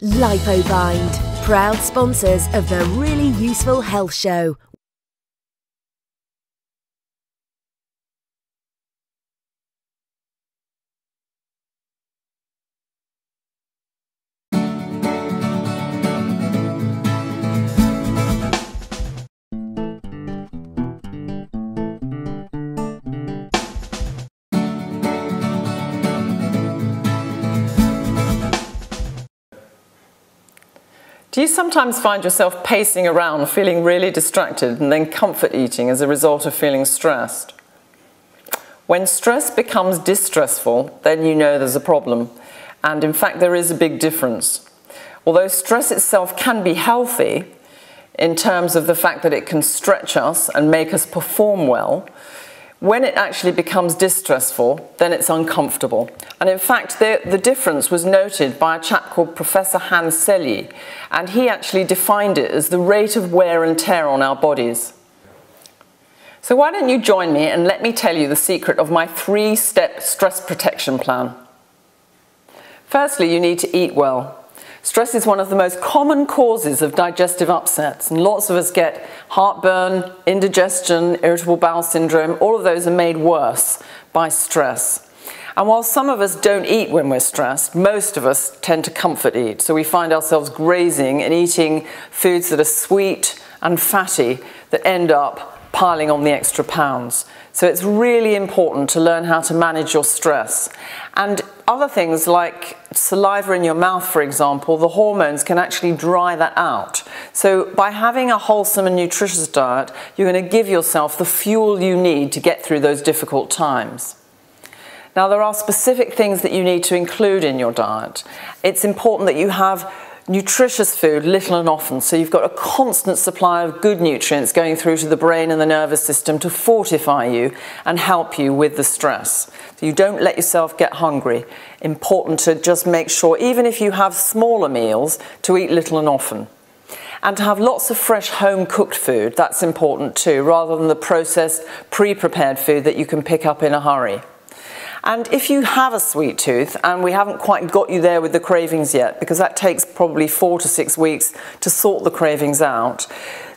LipoBind, proud sponsors of the Really Useful Health Show. Do you sometimes find yourself pacing around, feeling really distracted, and then comfort eating as a result of feeling stressed? When stress becomes distressful, then you know there's a problem. And in fact, there is a big difference. Although stress itself can be healthy in terms of the fact that it can stretch us and make us perform well, when it actually becomes distressful, then it's uncomfortable. And in fact, the difference was noted by a chap called Professor Hans Selye, and he actually defined it as the rate of wear and tear on our bodies. So why don't you join me and let me tell you the secret of my 3-step stress protection plan. Firstly, you need to eat well. Stress is one of the most common causes of digestive upsets, and lots of us get heartburn, indigestion, irritable bowel syndrome. All of those are made worse by stress. And while some of us don't eat when we're stressed, most of us tend to comfort eat. So we find ourselves grazing and eating foods that are sweet and fatty that end up piling on the extra pounds. So it's really important to learn how to manage your stress. And other things like saliva in your mouth, for example, the hormones can actually dry that out. So by having a wholesome and nutritious diet, you're going to give yourself the fuel you need to get through those difficult times. Now, there are specific things that you need to include in your diet. It's important that you have nutritious food little and often, so you've got a constant supply of good nutrients going through to the brain and the nervous system to fortify you and help you with the stress. So you don't let yourself get hungry. Important to just make sure, even if you have smaller meals, to eat little and often. And to have lots of fresh home-cooked food, that's important too, rather than the processed, pre-prepared food that you can pick up in a hurry. And if you have a sweet tooth, and we haven't quite got you there with the cravings yet, because that takes probably 4 to 6 weeks to sort the cravings out,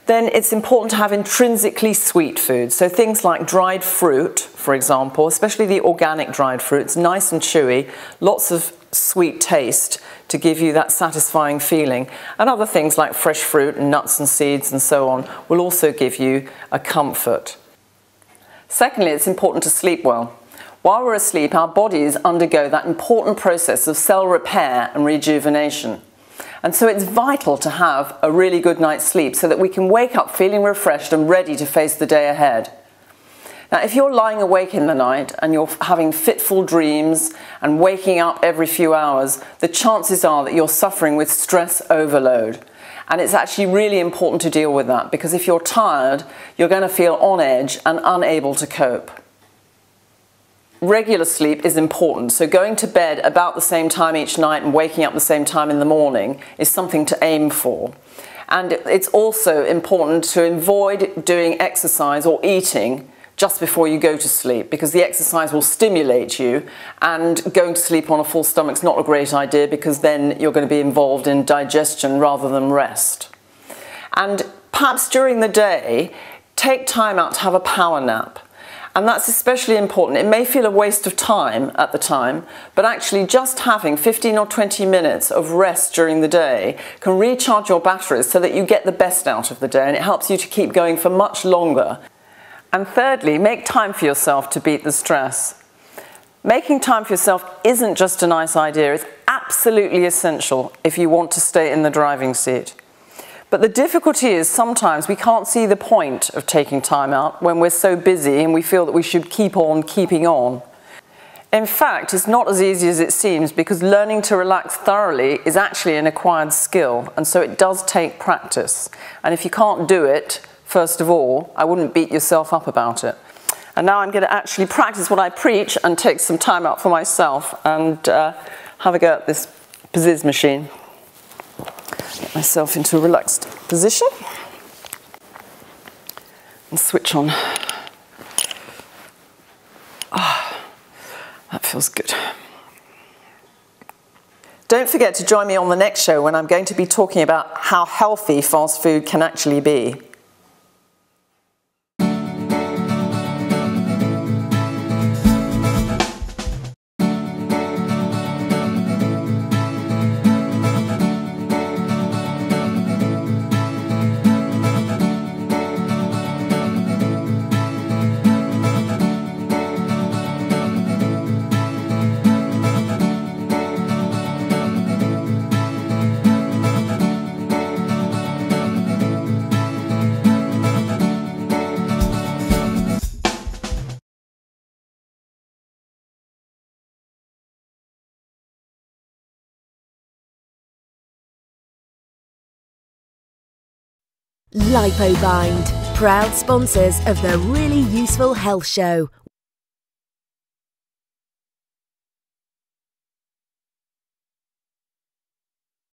then it's important to have intrinsically sweet foods. So things like dried fruit, for example, especially the organic dried fruits, nice and chewy, lots of sweet taste to give you that satisfying feeling. And other things like fresh fruit and nuts and seeds and so on will also give you a comfort. Secondly, it's important to sleep well. While we're asleep, our bodies undergo that important process of cell repair and rejuvenation. And so it's vital to have a really good night's sleep so that we can wake up feeling refreshed and ready to face the day ahead. Now, if you're lying awake in the night and you're having fitful dreams and waking up every few hours, the chances are that you're suffering with stress overload. And it's actually really important to deal with that, because if you're tired, you're going to feel on edge and unable to cope. Regular sleep is important, so going to bed about the same time each night and waking up the same time in the morning is something to aim for. And it's also important to avoid doing exercise or eating just before you go to sleep, because the exercise will stimulate you, and going to sleep on a full stomach is not a great idea, because then you're going to be involved in digestion rather than rest. And perhaps during the day, take time out to have a power nap. And that's especially important. It may feel a waste of time at the time, but actually just having 15 or 20 minutes of rest during the day can recharge your batteries so that you get the best out of the day, and it helps you to keep going for much longer. And thirdly, make time for yourself to beat the stress. Making time for yourself isn't just a nice idea, it's absolutely essential if you want to stay in the driving seat. But the difficulty is sometimes we can't see the point of taking time out when we're so busy and we feel that we should keep on keeping on. In fact, it's not as easy as it seems, because learning to relax thoroughly is actually an acquired skill, and so it does take practice. And if you can't do it, first of all, I wouldn't beat yourself up about it. And now I'm going to actually practice what I preach and take some time out for myself and have a go at this Pizizz machine. Get myself into a relaxed position and switch on. Ah, that feels good. Don't forget to join me on the next show when I'm going to be talking about how healthy fast food can actually be. LipoBind, proud sponsors of the Really Useful Health Show.